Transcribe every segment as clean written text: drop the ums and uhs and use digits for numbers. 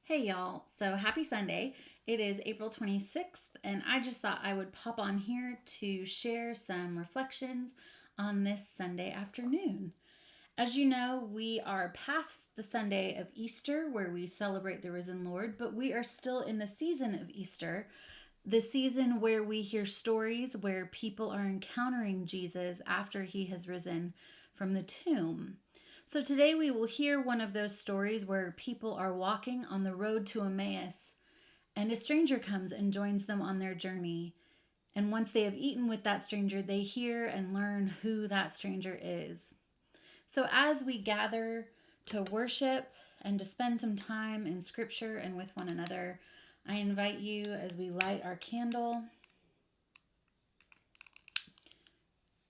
Hey y'all, so happy Sunday. It is April 26th, and I just thought I would pop on here to share some reflections on this Sunday afternoon. As you know, we are past the Sunday of Easter where we celebrate the risen Lord, but we are still in the season of Easter, the season where we hear stories where people are encountering Jesus after he has risen from the tomb. So today we will hear one of those stories where people are walking on the road to Emmaus and a stranger comes and joins them on their journey. And once they have eaten with that stranger, they hear and learn who that stranger is. So as we gather to worship and to spend some time in scripture and with one another, I invite you as we light our candle,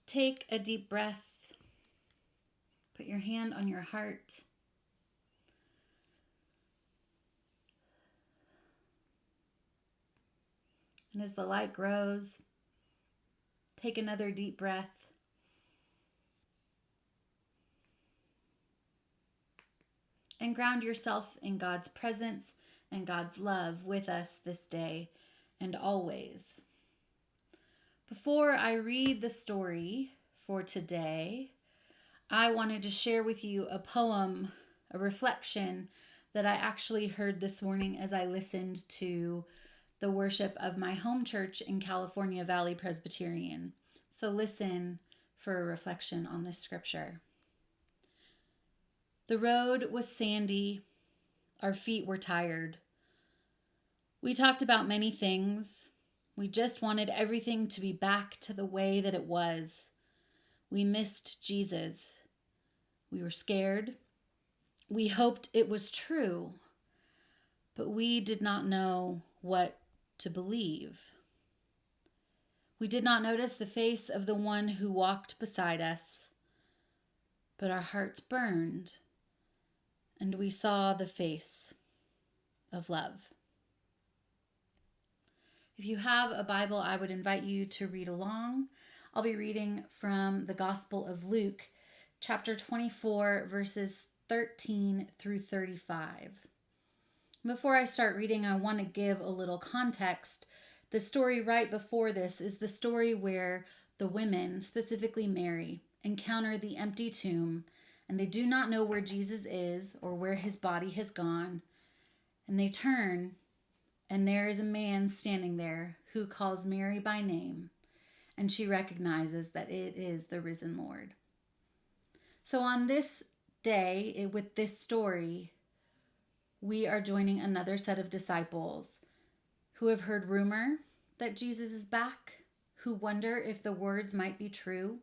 take a deep breath, put your hand on your heart. And as the light grows, take another deep breath. And ground yourself in God's presence and God's love with us this day and always. Before I read the story for today, I wanted to share with you a poem, a reflection that I actually heard this morning as I listened to the worship of my home church in California Valley Presbyterian. So listen for a reflection on this scripture. The road was sandy. Our feet were tired. We talked about many things. We just wanted everything to be back to the way that it was. We missed Jesus. We were scared. We hoped it was true, but we did not know what to believe. We did not notice the face of the one who walked beside us, but our hearts burned, and we saw the face of love. If you have a Bible, I would invite you to read along. I'll be reading from the Gospel of Luke, chapter 24, verses 13 through 35. Before I start reading, I want to give a little context. The story right before this is the story where the women, specifically Mary, encounter the empty tomb, and they do not know where Jesus is or where his body has gone. And they turn, and there is a man standing there who calls Mary by name, and she recognizes that it is the risen Lord. So on this day, with this story, we are joining another set of disciples who have heard rumor that Jesus is back, who wonder if the words might be true,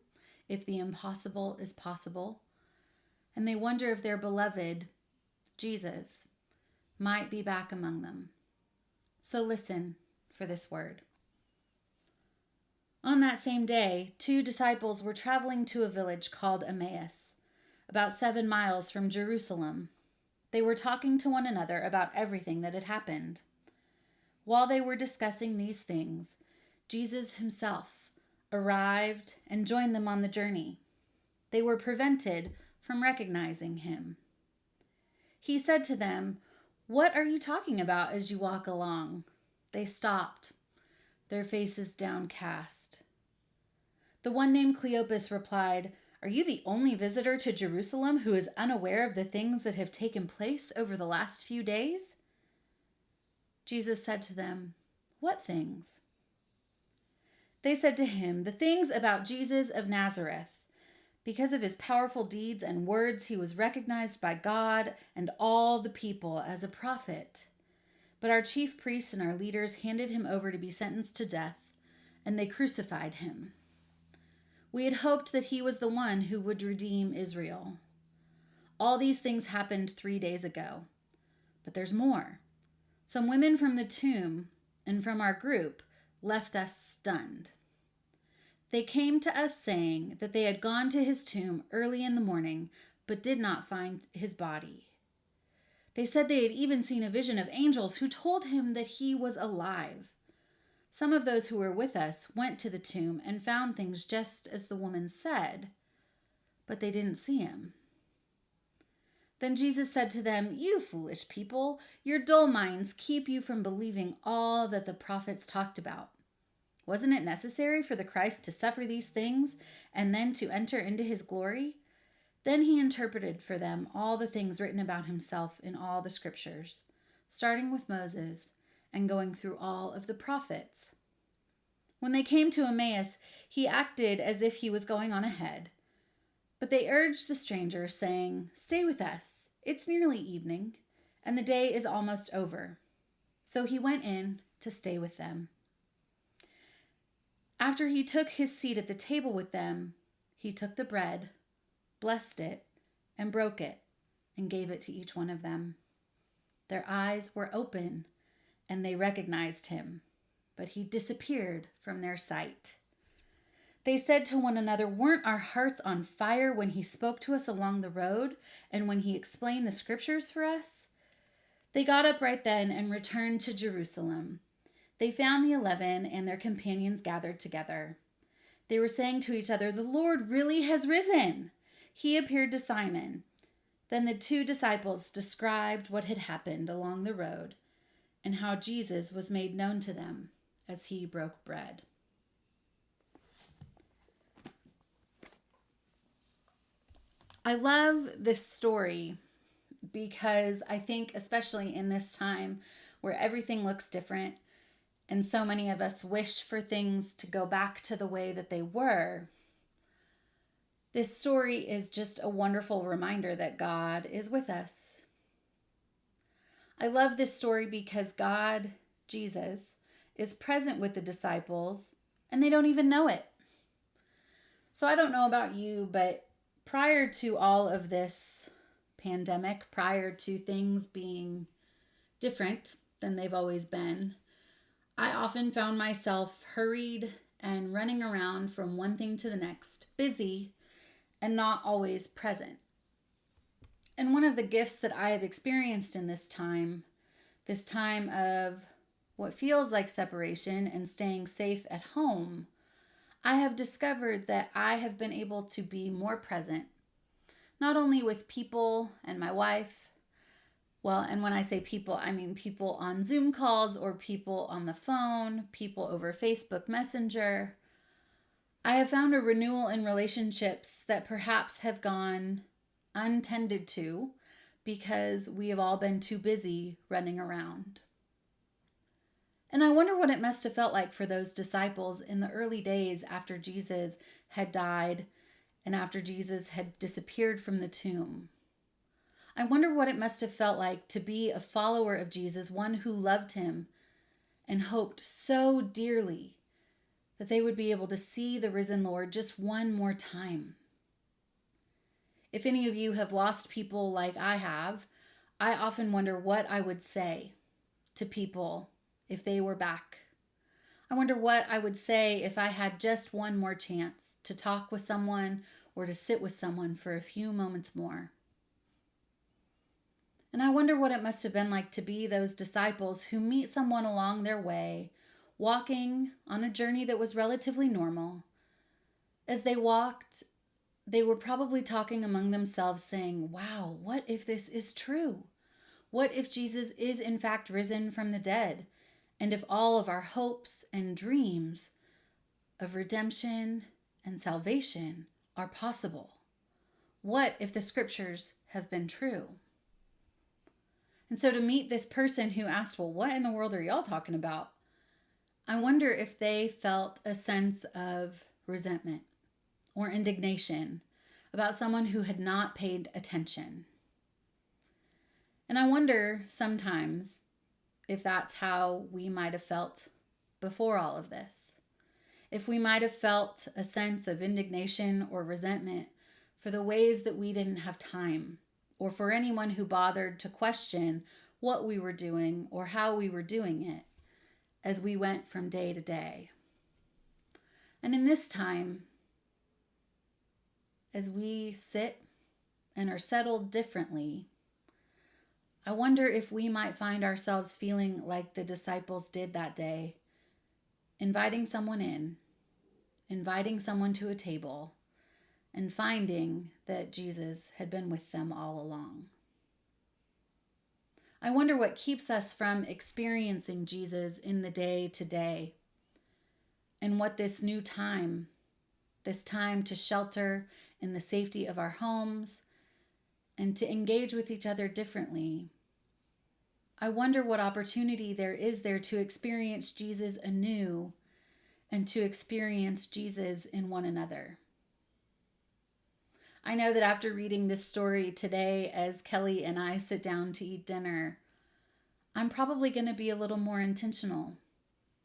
if the impossible is possible, and they wonder if their beloved, Jesus, might be back among them. So listen for this word. On that same day, 2 disciples were traveling to a village called Emmaus, about 7 miles from Jerusalem. They were talking to one another about everything that had happened. While they were discussing these things, Jesus himself arrived and joined them on the journey. They were prevented from recognizing him. He said to them, "What are you talking about as you walk along?" They stopped, their faces downcast. The one named Cleopas replied, "Are you the only visitor to Jerusalem who is unaware of the things that have taken place over the last few days?" Jesus said to them, "What things?" They said to him, "The things about Jesus of Nazareth. Because of his powerful deeds and words, he was recognized by God and all the people as a prophet. But our chief priests and our leaders handed him over to be sentenced to death, and they crucified him. We had hoped that he was the one who would redeem Israel. All these things happened 3 days ago. But there's more. Some women from the tomb and from our group left us stunned. They came to us saying that they had gone to his tomb early in the morning, but did not find his body. They said they had even seen a vision of angels who told him that he was alive. Some of those who were with us went to the tomb and found things just as the woman said, but they didn't see him." Then Jesus said to them, "You foolish people, your dull minds keep you from believing all that the prophets talked about. Wasn't it necessary for the Christ to suffer these things and then to enter into his glory?" Then he interpreted for them all the things written about himself in all the scriptures, starting with Moses and going through all of the prophets. When they came to Emmaus, he acted as if he was going on ahead. But they urged the stranger, saying, "Stay with us. It's nearly evening, and the day is almost over." So he went in to stay with them. After he took his seat at the table with them, he took the bread, blessed it, and broke it, and gave it to each one of them. Their eyes were open, and they recognized him, but he disappeared from their sight. They said to one another, "Weren't our hearts on fire when he spoke to us along the road and when he explained the scriptures for us?" They got up right then and returned to Jerusalem. They found the 11 and their companions gathered together. They were saying to each other, "The Lord really has risen." He appeared to Simon. Then the 2 disciples described what had happened along the road and how Jesus was made known to them as he broke bread. I love this story because I think, especially in this time where everything looks different and so many of us wish for things to go back to the way that they were, this story is just a wonderful reminder that God is with us. I love this story because God, Jesus, is present with the disciples and they don't even know it. So I don't know about you, but prior to all of this pandemic, prior to things being different than they've always been, I often found myself hurried and running around from one thing to the next, busy and not always present. And one of the gifts that I have experienced in this time of what feels like separation and staying safe at home, I have discovered that I have been able to be more present, not only with people and my wife. Well, and when I say people, I mean people on Zoom calls or people on the phone, people over Facebook Messenger. I have found a renewal in relationships that perhaps have gone untended to because we have all been too busy running around. And I wonder what it must have felt like for those disciples in the early days after Jesus had died and after Jesus had disappeared from the tomb. I wonder what it must have felt like to be a follower of Jesus, one who loved him and hoped so dearly that they would be able to see the risen Lord just one more time. If any of you have lost people like I have, I often wonder what I would say to people if they were back. I wonder what I would say if I had just one more chance to talk with someone or to sit with someone for a few moments more. And I wonder what it must have been like to be those disciples who meet someone along their way, walking on a journey that was relatively normal. As they walked, they were probably talking among themselves saying, "Wow, what if this is true? What if Jesus is in fact risen from the dead? And if all of our hopes and dreams of redemption and salvation are possible? What if the scriptures have been true?" And so to meet this person who asked, "Well, what in the world are y'all talking about?" I wonder if they felt a sense of resentment or indignation about someone who had not paid attention. And I wonder sometimes if that's how we might have felt before all of this. If we might have felt a sense of indignation or resentment for the ways that we didn't have time, or for anyone who bothered to question what we were doing or how we were doing it as we went from day to day. And in this time, as we sit and are settled differently, I wonder if we might find ourselves feeling like the disciples did that day, inviting someone in, inviting someone to a table, and finding that Jesus had been with them all along. I wonder what keeps us from experiencing Jesus in the day to day, and what this new time, this time to shelter in the safety of our homes and to engage with each other differently. I wonder what opportunity there is there to experience Jesus anew and to experience Jesus in one another. I know that after reading this story today, as Kelly and I sit down to eat dinner, I'm probably going to be a little more intentional,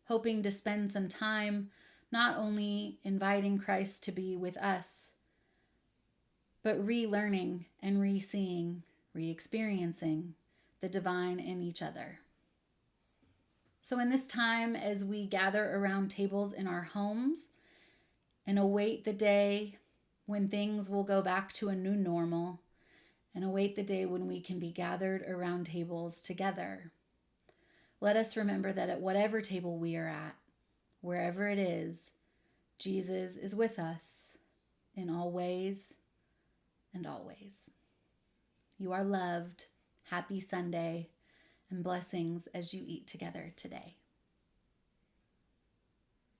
hoping to spend some time not only inviting Christ to be with us, but relearning and re-seeing, re-experiencing the divine in each other. So in this time, as we gather around tables in our homes and await the day when things will go back to a new normal, and await the day when we can be gathered around tables together, let us remember that at whatever table we are at, wherever it is, Jesus is with us in all ways and always. You are loved. Happy Sunday, and blessings as you eat together today.